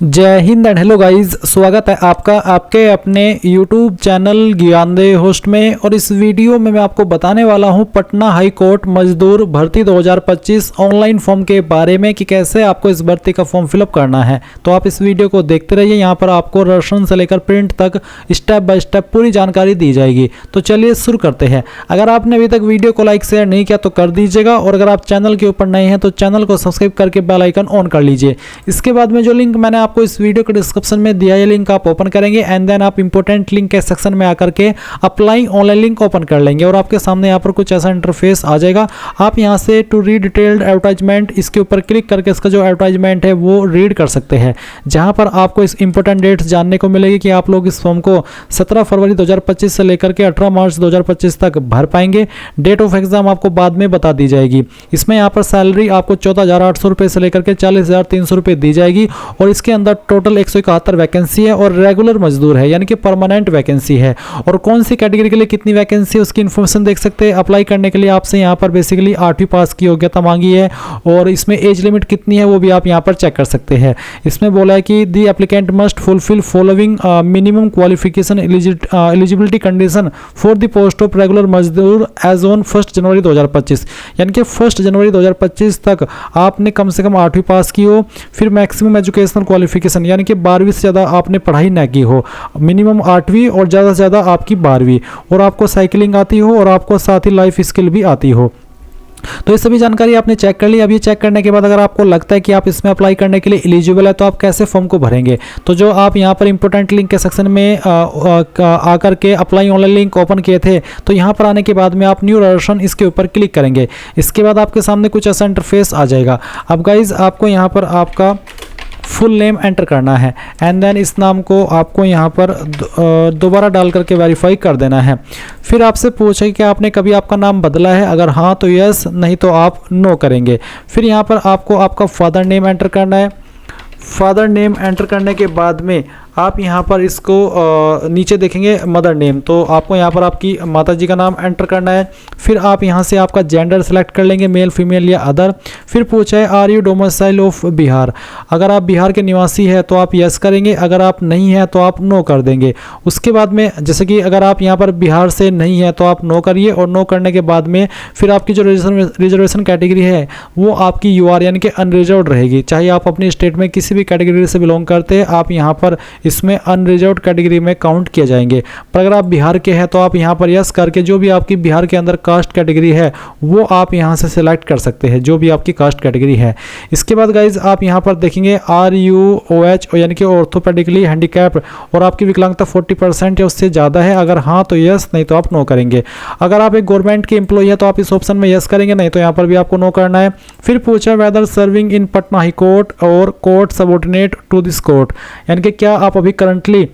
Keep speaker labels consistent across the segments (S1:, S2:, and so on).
S1: जय Hind and hello guys, स्वागत है आपका आपके अपने YouTube चैनल ज्ञानदेव होस्ट में। और इस वीडियो में मैं आपको बताने वाला हूं पटना हाई कोर्ट मजदूर भर्ती 2025 ऑनलाइन फॉर्म के बारे में कि कैसे आपको इस भर्ती का फॉर्म फिलअप करना है। तो आप इस वीडियो को देखते रहिए, यहां पर आपको राशन से लेकर प्रिंट तक स्टेप बाय स्टेप पूरी जानकारी दी जाएगी। तो चलिए शुरू करते हैं। अगर आपने अभी तक वीडियो को लाइक शेयर नहीं किया तो कर दीजिएगा, और अगर आप चैनल के ऊपर नए हैं तो चैनल को सब्सक्राइब करके बेल आइकन ऑन कर लीजिए। इसके बाद में जो लिंक मैंने आपको इस वीडियो के डिस्क्रिप्शन में दिया है, लिंक आप ओपन करेंगे एंड देन आप इंपॉर्टेंट लिंक के सेक्शन में आकर के अप्लाई ऑनलाइन लिंक ओपन कर लेंगे और आपके सामने यहाँ पर कुछ ऐसा इंटरफेस आ जाएगा। आप यहाँ से टू रीड डिटेल्ड एडवर्टाइजमेंट, इसके ऊपर क्लिक करके इसका जो एडवर्टाइजमेंट है वो रीड कर सकते हैं, जहाँ पर आपको इस इंपॉर्टेंट डेट्स जानने को मिलेगी कि आप लोग इस फॉर्म को 17 फरवरी 2025 से लेकर के 18 मार्च 2025 तक भर पाएंगे। डेट ऑफ एग्जाम आपको बाद में बता दी जाएगी। इसमें यहाँ पर सैलरी आपको 14,800 रुपये से लेकर के 40,300 रुपये दी जाएगी और इसके अंदर टोटल 171 वैकेंसी है और रेगुलर मजदूर है, यानी कि परमानेंट वैकेंसी है। और कौन सी कैटेगरी के लिए कितनी वैकेंसी है उसकी इन्फॉर्मेशन देख सकते हैं। अप्लाई करने के लिए आपसे यहाँ पर बेसिकली 8वीं पास की योग्यता मांगी है और इसमें एज लिमिट कितनी है वो भी आप यहाँ पर चेक कर सकते हैं। इसमें बोला है कि the applicant must fulfil following minimum qualification eligibility condition for the post of regular मजदूर एज ऑन 1 जनवरी 2025, यानी कि 1 जनवरी 2025 तक आपने कम से कम 8वीं पास की हो। फिर मैक्सिमम एजुकेशनल क्वालिफिकेशन यानी कि 12वीं से ज़्यादा आपने पढ़ाई ना की हो, मिनिमम 8वीं और ज़्यादा से ज़्यादा आपकी 12वीं, और आपको साइकिलिंग आती हो और आपको साथ ही लाइफ स्किल भी आती हो। तो ये सभी जानकारी आपने चेक कर ली। अब ये चेक करने के बाद अगर आपको लगता है कि आप इसमें अप्लाई करने के लिए एलिजिबल है तो आप कैसे फॉर्म को भरेंगे। तो जो आप यहाँ पर इंपॉर्टेंट लिंक के सेक्शन में आकर के अप्लाई ऑनलाइन लिंक ओपन किए थे, तो यहाँ पर आने के बाद में आप न्यू राशन इसके ऊपर क्लिक करेंगे। इसके बाद आपके सामने कुछ ऐसा इंटरफेस आ जाएगा। अब गाइज आपको यहाँ पर आपका फुल नेम एंटर करना है एंड देन इस नाम को आपको यहाँ पर दोबारा डाल करके वेरीफाई कर देना है। फिर आपसे पूछे कि आपने कभी आपका नाम बदला है, अगर हाँ तो यस, नहीं तो आप नो करेंगे। फिर यहाँ पर आपको आपका फादर नेम एंटर करना है। फादर नेम एंटर करने के बाद में आप यहाँ पर इसको नीचे देखेंगे मदर नेम, तो आपको यहाँ पर आपकी माता जी का नाम एंटर करना है। फिर आप यहाँ से आपका जेंडर सेलेक्ट कर लेंगे, मेल फीमेल या अदर। फिर पूछा है are you domicile of Bihar, अगर आप बिहार के निवासी है तो आप यस करेंगे, अगर आप नहीं है तो आप नो कर देंगे। उसके बाद में जैसे कि अगर आप यहाँ पर बिहार से नहीं है तो आप नो करिए, और नो करने के बाद में फिर आपकी जो रिजर्वेशन कैटेगरी है वो आपकी यूआर यानी कि अनरिजर्व्ड रहेगी। चाहे आप अपनी स्टेट में किसी भी कैटेगरी से बिलोंग करते हैं, आप यहाँ पर इसमें अनरिजर्व्ड कैटेगरी में काउंट किए जाएंगे। पर अगर आप बिहार के हैं तो आप यहाँ पर यस करके जो भी आपकी बिहार के अंदर कास्ट कैटेगरी है वो आप यहाँ से सिलेक्ट कर सकते हैं, जो भी आपकी कास्ट कैटेगरी है। इसके बाद गाइज आप यहाँ पर देखेंगे RUOH यानी कि ऑर्थोपेडिकली हैंडीकैप्ड, और आपकी विकलांगता 40% या उससे ज़्यादा है, अगर हाँ तो यस, नहीं तो आप नो करेंगे। अगर आप एक गवर्नमेंट के एम्प्लॉय है तो आप इस ऑप्शन में यस करेंगे, नहीं तो यहाँ पर भी आपको नो करना है। फिर पूछा whether serving in Patna high court और court subordinate to this court, यानी कि क्या आप अभी करंटली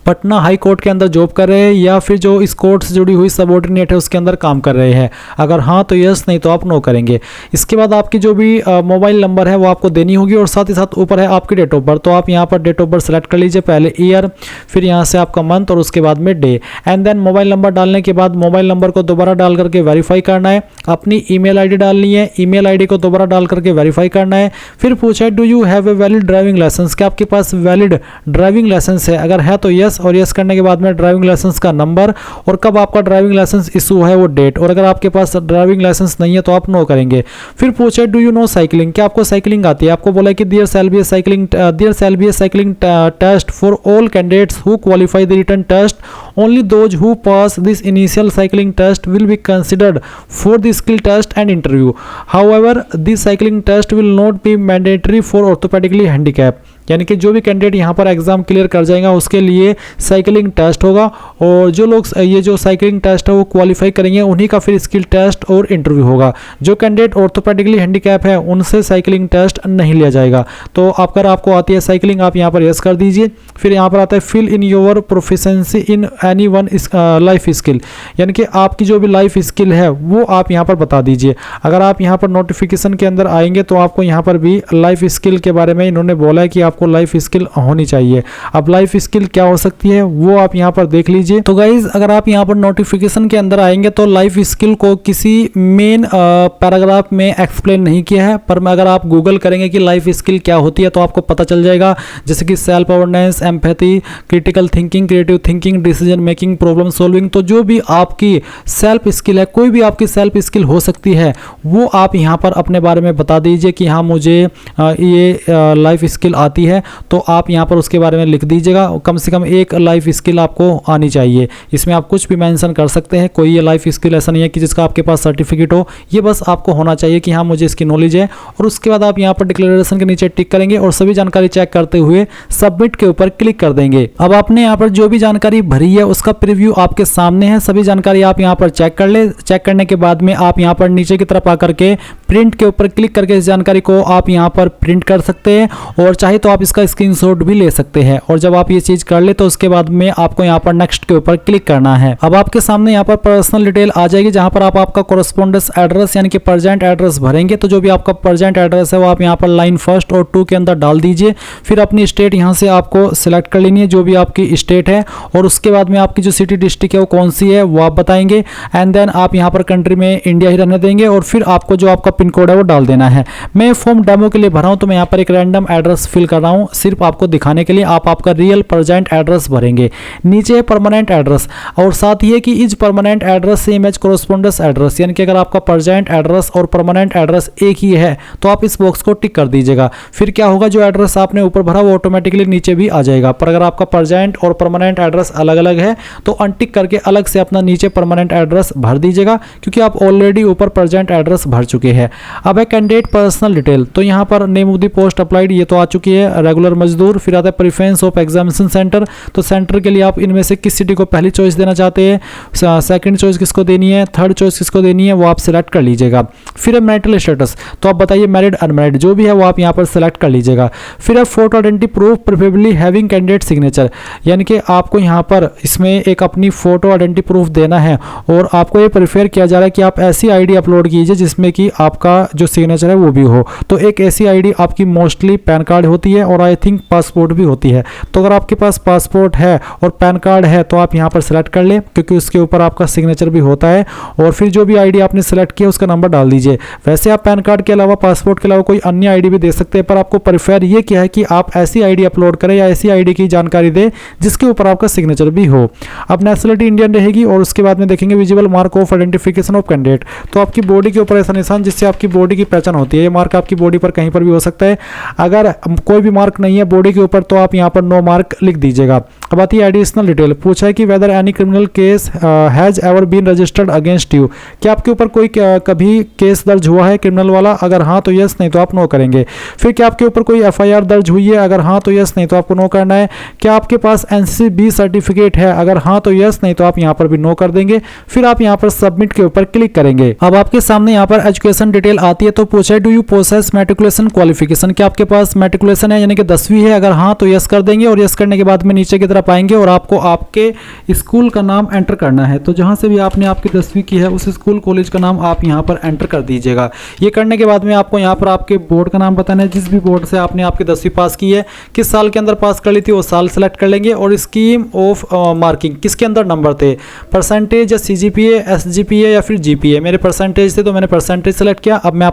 S1: पटना हाई कोर्ट के अंदर जॉब कर रहे हैं या फिर जो इस कोर्ट से जुड़ी हुई सबऑर्डिनेट है उसके अंदर काम कर रहे हैं, अगर हाँ तो यस, नहीं तो आप नो करेंगे। इसके बाद आपकी जो भी मोबाइल नंबर है वो आपको देनी होगी, और साथ ही साथ ऊपर है आपकी डेट ऑफ बर्थ, तो आप यहाँ पर डेट ऑफ बर्थ सेलेक्ट कर लीजिए, पहले ईयर, फिर यहाँ से आपका मंथ और उसके बाद में day, and then mobile number डालने के बाद मोबाइल नंबर को दोबारा डाल करके वेरीफाई करना है। अपनी ईमेल आईडी डालनी है, ईमेल आईडी को दोबारा डाल करके वेरीफाई करना है। फिर पूछा है do you have a valid driving licence, क्या आपके पास वैलिड ड्राइविंग लाइसेंस है, अगर है तो यस, और यस करने के बाद में ड्राइविंग लाइसेंस का नंबर और कब आपका ड्राइविंग लाइसेंस इशू है वो डेट, और अगर आपके पास ड्राइविंग लाइसेंस नहीं है तो आप नो करेंगे। फिर पूछे डू यू नो साइकिलिंग, क्या आपको साइकिलिंग आती है, आपको बोला है कि there shall be a cycling test for all candidates who qualify the written test, only those who pass this initial cycling test will be considered for the skill test and interview, however this cycling test will not be mandatory for orthopaedically handicap, यानी कि जो भी candidate यहाँ पर exam clear कर जाएगा उसके लिए साइकिलिंग टेस्ट होगा, और जो लोग ये जो साइकिलिंग टेस्ट है वो क्वालिफाई करेंगे उन्हीं का फिर स्किल टेस्ट और इंटरव्यू होगा। जो कैंडिडेट ऑर्थोपेडिकली हैंडीकैप है उनसे साइकिलिंग टेस्ट नहीं लिया जाएगा। तो अगर आपको आती है साइकिलिंग आप यहाँ पर यस कर दीजिए। फिर यहाँ पर आता है fill in your proficiency in any one life skill, यानी कि आपकी जो भी लाइफ स्किल है वो आप यहाँ पर बता दीजिए। अगर आप यहाँ पर नोटिफिकेशन के अंदर आएंगे तो आपको यहाँ पर भी लाइफ स्किल के बारे में इन्होंने बोला है कि आपको लाइफ स्किल होनी चाहिए। अब लाइफ स्किल क्या हो सकती है वो आप यहाँ पर देख लीजिए। तो गाइज अगर आप यहाँ पर नोटिफिकेशन के अंदर आएंगे तो लाइफ स्किल को किसी मेन पैराग्राफ में एक्सप्लेन नहीं किया है, पर अगर आप गूगल करेंगे कि लाइफ स्किल क्या होती है तो आपको पता चल जाएगा, जैसे कि self awareness, empathy, critical thinking, creative thinking, decision making, problem solving. तो जो भी आपकी सेल्फ स्किल है, कोई भी आपकी सेल्फ स्किल हो सकती है, वो आप यहाँ पर अपने बारे में बता दीजिए कि हाँ मुझे ये लाइफ स्किल आती है। तो आप यहाँ पर उसके बारे में लिख दीजिएगा, कम से कम एक लाइफ स्किल आपको आनी चाहिए। इसमें आप कुछ भी मेंशन कर सकते हैं, कोई ये लाइफ स्किल ऐसा नहीं है कि जिसका आपके पास सर्टिफिकेट हो, ये बस आपको होना चाहिए कि हाँ मुझे इसकी नॉलेज है। और उसके बाद आप यहाँ पर डिक्लेरेशन के नीचे टिक करेंगे और सभी जानकारी चेक करते हुए सबमिट के ऊपर क्लिक कर देंगे। अब आपने यहाँ पर जो भी जानकारी भरी है उसका प्रीव्यू आपके सामने है, सभी जानकारी आप यहाँ पर चेक कर ले। चेक करने के बाद में आप यहाँ पर नीचे की तरफ आकर के प्रिंट के ऊपर क्लिक करके इस जानकारी को आप यहाँ पर प्रिंट कर सकते हैं, और चाहे तो आप इसका स्क्रीनशॉट भी ले सकते हैं। और जब आप ये चीज कर ले तो उसके बाद में आपको यहाँ पर नेक्स्ट के ऊपर क्लिक करना है। अब आपके सामने यहाँ पर पर्सनल डिटेल आ जाएगी, जहां पर आप आपका कोरेस्पोंडेंस एड्रेस यानी कि प्रेजेंट एड्रेस भरेंगे। तो जो भी आपका प्रेजेंट एड्रेस है वो आप यहाँ पर लाइन 1 और 2 के अंदर डाल दीजिए। फिर अपनी स्टेट यहाँ से आपको सिलेक्ट कर लेनी है, जो भी आपकी स्टेट है, और उसके बाद में आपकी जो सिटी डिस्ट्रिक्ट है वो कौन सी है वो आप बताएंगे। एंड देन आप यहाँ पर कंट्री में इंडिया ही रहने देंगे, और फिर आपको जो आपका पिन कोड है वो डाल देना है। मैं फॉर्म डेमो के लिए भरा हूँ तो मैं यहाँ पर एक रैंडम एड्रेस फिल कर रहा हूँ, सिर्फ आपको दिखाने के लिए। आप आपका रियल प्रेजेंट एड्रेस भरेंगे। नीचे है परमानेंट एड्रेस, और साथ ही है कि is permanent address same as correspondence address, यानी कि अगर आपका प्रेजेंट एड्रेस और परमानेंट एड्रेस एक ही है तो आप इस बॉक्स को टिक कर दीजिएगा। फिर क्या होगा, जो एड्रेस आपने ऊपर भरा वो ऑटोमेटिकली नीचे भी आ जाएगा। पर अगर आपका प्रेजेंट और परमानेंट एड्रेस अलग अलग है तो अनटिक करके अलग से अपना नीचे परमानेंट एड्रेस भर दीजिएगा, क्योंकि आप ऑलरेडी ऊपर प्रेजेंट एड्रेस भर चुके हैं। अब है कैंडिडेट पर्सनल डिटेल, तो यहाँ पर name of the post applied ये तो आ चुकी है, रेगुलर मजदूर। फिर आता है प्रेफरेंस ऑफ एग्जामिनेशन सेंटर, तो सेंटर के लिए आप इनमें से किस सिटी को पहली चॉइस देना चाहते हैं, सेकंड चॉइस किसको देनी है, थर्ड चॉइस किसको देनी है, वो आप सिलेक्ट कर लीजिएगा। फिर है मैरिटल स्टेटस, तो आप बताइए मैरिड अनमैरिड जो भी है वो आप यहाँ पर सिलेक्ट कर लीजिएगा। फिर है photo identity proof preferably having candidate signature, यानी कि आपको यहाँ पर इसमें एक अपनी फोटो आइडेंटिटी प्रूफ देना है, और आपको ये प्रेफर किया जा रहा है कि आप ऐसी आईडी अपलोड कीजिए जिसमें कि आपका जो सिग्नेचर है वो भी हो। तो एक ऐसी आईडी आपकी मोस्टली पैन कार्ड होती है, और आई थिंक पासपोर्ट भी होती है। तो अगर आपके पास पासपोर्ट है और पैन कार्ड है तो आप यहाँ पर सिलेक्ट कर ले, क्योंकि उसके ऊपर आपका सिग्नेचर भी होता है। और फिर जो भी आईडी आपने सिलेक्ट किया उसका नंबर डाल दीजिए। वैसे आप पैन कार्ड के अलावा, पासपोर्ट के अलावा कोई अन्य आईडी भी दे सकते हैं, पर आपको प्रेफर ये किया है कि आप ऐसी आईडी अपलोड करें या ऐसी आईडी की जानकारी दें जिसके ऊपर आपका सिग्नेचर भी हो। अब नेशनलिटी इंडियन रहेगी, और उसके बाद में देखेंगे visible mark of identification of candidate, तो आपकी बॉडी के ऊपर ऐसा निशान जिससे आपकी बॉडी की पहचान होती है। ये मार्क आपकी बॉडी पर कहीं पर भी हो सकता है। अगर कोई भी मार्क नहीं है बॉडी के ऊपर तो आप यहाँ पर नो मार्क लिख दीजिएगा। अब आती है एडिशनल डिटेल, पूछा है कि whether any criminal case has ever been registered against you, क्या आपके ऊपर कोई कभी केस दर्ज हुआ है क्रिमिनल वाला, अगर हाँ तो यस, नहीं तो आप नो करेंगे। फिर क्या आपके ऊपर कोई एफआईआर दर्ज हुई है, अगर हाँ तो यस, नहीं तो आपको नो करना है। क्या आपके पास एनसीसी बी सर्टिफिकेट है, अगर हाँ तो यस, नहीं तो आप यहाँ पर भी नो कर देंगे। फिर आप यहाँ पर सबमिट के ऊपर क्लिक करेंगे। अब आपके सामने यहाँ पर एजुकेशन डिटेल आती है, तो पूछा है do you possess matriculation qualification, क्या आपके पास मैट्रिकुलेशन है यानी कि 10वीं है, अगर हाँ तो यस कर देंगे। और यस करने के बाद में नीचे की तरफ आएंगे और आपको आपके स्कूल का नाम एंटर करना है। तो जहां से भी आपने आपकी 10वीं की है उस स्कूल कॉलेज का नाम आप यहां पर एंटर कर दीजिएगा। ये करने के बाद में आपको यहां पर आपके बोर्ड का नाम बताना है, जिस भी बोर्ड से आपने आपकी 10वीं पास की है, किस साल के अंदर पास कर ली थी वो साल सेलेक्ट कर लेंगे। और स्कीम ऑफ मार्किंग, किसके अंदर नंबर थे, परसेंटेज या सीजीपीए, एसजीपीए या फिर जीपीए। मेरे परसेंटेज थे तो मैंने परसेंटेज सेलेक्ट किया। अब मैं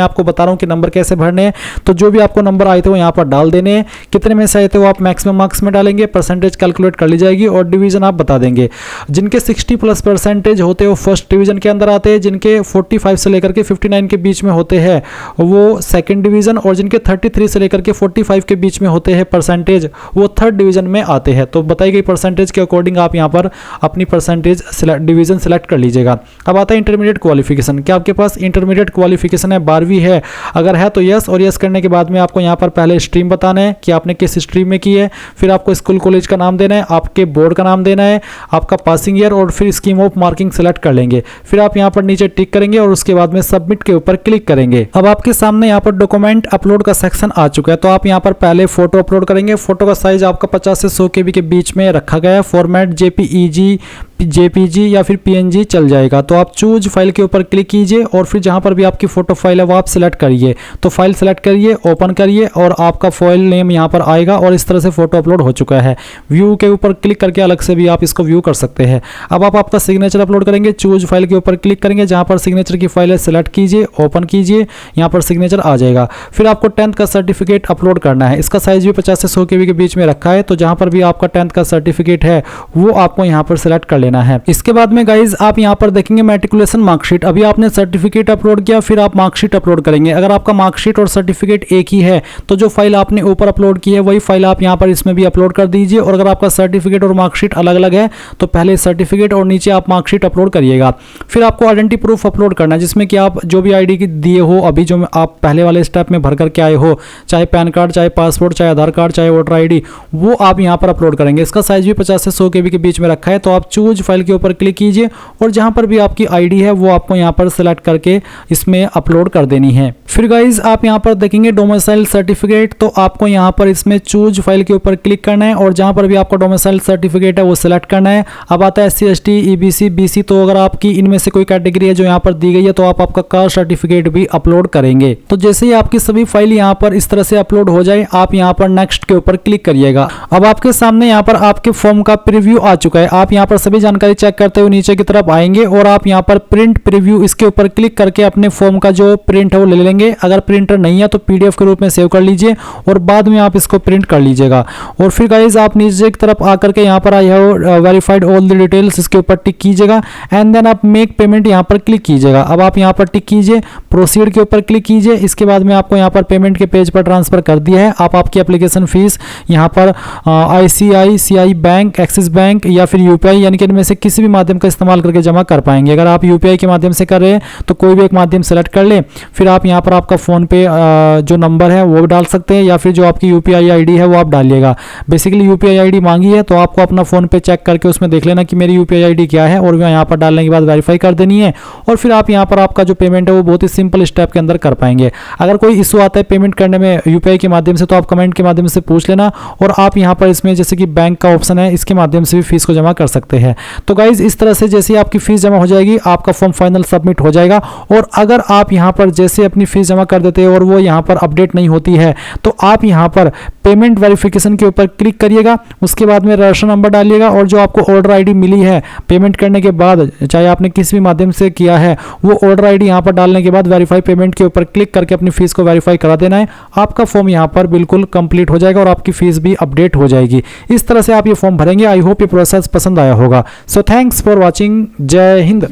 S1: आपको बता रहा हूँ कि नंबर कैसे भरने हैं। तो जो भी आपको नंबर आए थे वो यहाँ पर डाल देने हैं, कितने में से आए थे वो आप मैक्सिमम मार्क्स में डालेंगे, परसेंटेज कैलकुलेट कर ली जाएगी और डिवीजन आप बता देंगे। जिनके 60+ परसेंटेज होते हैं वो फर्स्ट डिवीजन के अंदर आते हैं, जिनके 45 से लेकर के 59 के बीच में होते हैं वो सेकंड डिवीजन, और जिनके 33 से लेकर के 45 के बीच में होते हैं परसेंटेज वो थर्ड डिवीजन में आते हैं। तो बताई गई परसेंटेज के अकॉर्डिंग आप यहाँ पर अपनी परसेंटेज डिवीजन सेलेक्ट कर लीजिएगा। अब आता है इंटरमीडिएट क्वालिफिकेशन, क्या आपके पास इंटरमीडिएट क्वालिफिकेशन है, 12वीं है, अगर है तो यस। और यस करने के बाद में आपको यहाँ पर पहले स्ट्रीम बताना है कि आपने किस स्ट्रीम में की है, फिर आपको स्कूल कॉलेज का नाम देना है, आपके बोर्ड का नाम देना है, आपका पासिंग ईयर, और फिर स्कीम ऑफ मार्किंग सेलेक्ट कर लेंगे। फिर आप यहाँ पर नीचे टिक करेंगे और उसके बाद में सबमिट के ऊपर क्लिक करेंगे। अब आपके सामने यहाँ पर डॉक्यूमेंट अपलोड का सेक्शन आ चुका है। तो आप यहाँ पर पहले फोटो अपलोड करेंगे। फोटो का साइज आपका 50 से 100 KB के बीच में रखा गया है, फॉर्मेट जेपीजी या फिर पीएनजी चल जाएगा। तो आप चूज फाइल के ऊपर क्लिक कीजिए और फिर जहां पर भी आपकी फोटो फाइल है वो आप सिलेक्ट करिए। तो फाइल सेलेक्ट करिए, ओपन करिए और आपका फाइल नेम यहां पर आएगा और इस तरह से फोटो अपलोड हो चुका है। व्यू के ऊपर क्लिक करके अलग से भी आप इसको व्यू कर सकते हैं। अब आप आपका सिग्नेचर अपलोड करेंगे, चूज फाइल के ऊपर क्लिक करेंगे, जहां पर सिग्नेचर की फाइल है सिलेक्ट कीजिए, ओपन कीजिए, यहाँ पर सिग्नेचर आ जाएगा। फिर आपको 10th का सर्टिफिकेट अपलोड करना है। इसका साइज भी 50 से 100 KB के बीच में रखा है। तो जहां पर भी आपका 10th का सर्टिफिकेट है वो आपको यहाँ पर सिलेक्ट कर लेना है। इसके बाद में गाइज आप यहाँ पर देखेंगे मैट्रिकुलेशन मार्कशीट। अभी आपने सर्टिफिकेट अपलोड किया, फिर आप मार्कशीट अपलोड करेंगे। अगर आपका मार्कशीट और सर्टिफिकेट एक ही है तो जो फाइल आपने ऊपर अपलोड की है वही फाइल आप यहाँ पर इसमें भी अपलोड कर दीजिए। और अगर आपका सर्टिफिकेट और मार्कशीट अलग अलग है तो पहले सर्टिफिकेट और नीचे आप मार्कशीट अपलोड करिएगा। फिर आपको आइडेंटिटी प्रूफ अपलोड करना है, जिसमें कि आप जो भी आईडी दिए हो, अभी जो आप पहले वाले स्टेप में भर करके आए हो, चाहे पैन कार्ड, चाहे पासपोर्ट, चाहे आधार कार्ड, चाहे वोटर आईडी, वो आप यहाँ पर अपलोड करेंगे। इसका साइज भी 50 से 100 KB के बीच में रखा है। तो आप चूज फाइल के ऊपर क्लिक कीजिए और जहां पर भी आपकी आईडी है वो आपको यहाँ पर सिलेक्ट करके इसमें अपलोड कर देनी है। फिर गाइज आप यहाँ पर देखेंगे डोमिसाइल सर्टिफिकेट। तो आपको यहाँ पर इसमें चूज फाइल के ऊपर क्लिक करना है और जहां पर भी आपका डोमिसाइल सर्टिफिकेट है वो सिलेक्ट करना है। अब आता है SC ST EBC BC। तो अगर आपकी इनमें से कोई कैटेगरी है जो यहाँ पर दी गई है तो आप आपका कास्ट सर्टिफिकेट भी अपलोड करेंगे। तो जैसे ही आपकी सभी फाइल यहाँ पर इस तरह से अपलोड हो जाए, आप यहाँ पर नेक्स्ट के ऊपर क्लिक करिएगा। अब आपके सामने यहाँ पर आपके फॉर्म का प्रीव्यू आ चुका है। आप यहाँ पर सभी जानकारी चेक करते हुए नीचे की तरफ आएंगे और आप यहाँ पर प्रिंट प्रीव्यू इसके ऊपर क्लिक करके अपने फॉर्म का जो प्रिंट है वो ले लेंगे। अगर प्रिंटर नहीं है तो PDF के रूप में सेव कर लीजिए और बाद में आप इसको प्रिंट कर लीजिएगा। और फिर गाइज आप नीचे की तरफ आकर के यहाँ पर I have verified all the details, इसके ऊपर टिक कीजिएगा एंड देन आप मेक पेमेंट यहाँ पर क्लिक कीजिएगा। अब आप यहाँ पर टिक कीजिए, प्रोसीड के ऊपर क्लिक कीजिए। इसके बाद में आपको यहाँ पर पेमेंट के पेज पर ट्रांसफर कर दिया है। आप आपकी एप्लीकेशन फीस यहाँ पर ICICI बैंक, एक्सिस बैंक या फिर UPI यानी कि इनमें से किसी भी माध्यम का इस्तेमाल करके जमा कर पाएंगे। अगर आप UPI के माध्यम से कर रहे हैं तो कोई भी एक माध्यम सेलेक्ट कर ले। फिर आप यहाँ पर आपका फ़ोन पे जो नंबर है वो डाल सकते हैं या फिर जो आपकी UPI ID है वो आप डालिएगा। बेसिकली UPI ID मांगी है तो आपको अपना फ़ोन पे चेक करके उसमें देख लेना कि मेरी UPI ID क्या है और वह यहाँ पर डालने के बाद वेरीफाई कर देनी है। और फिर आप यहाँ पर आपका जो पेमेंट है वो बहुत ही सिंपल स्टेप के अंदर कर पाएंगे। अगर कोई इशू आता है पेमेंट करने में UPI के माध्यम से तो आप कमेंट के माध्यम से पूछ लेना। और आप यहाँ पर इसमें जैसे कि बैंक का ऑप्शन है, इसके माध्यम से भी फीस को जमा कर सकते हैं। तो गाइज इस तरह से जैसे आपकी फीस जमा हो जाएगी आपका फॉर्म फाइनल सबमिट हो जाएगा। और अगर आप यहाँ पर जैसे अपनी फीस जमा कर देते हैं और वो यहाँ पर अपडेट नहीं होती है तो आप यहाँ पर पेमेंट वेरिफिकेशन के ऊपर क्लिक करिएगा। उसके बाद में रजिस्ट्रेशन नंबर डालिएगा और जो आपको ऑर्डर ID मिली है पेमेंट करने के बाद, चाहे आपने किसी भी माध्यम से किया है, वो ऑर्डर ID यहाँ पर डालने के बाद वेरीफाई पेमेंट के ऊपर क्लिक करके अपनी फीस को वेरीफाई करा देना है। आपका फॉर्म यहाँ पर बिल्कुल कंप्लीट हो जाएगा और आपकी फीस भी अपडेट हो जाएगी। इस तरह से आप ये फॉर्म भरेंगे। आई होप ये प्रोसेस पसंद आया होगा। So thanks for watching. जय हिंद।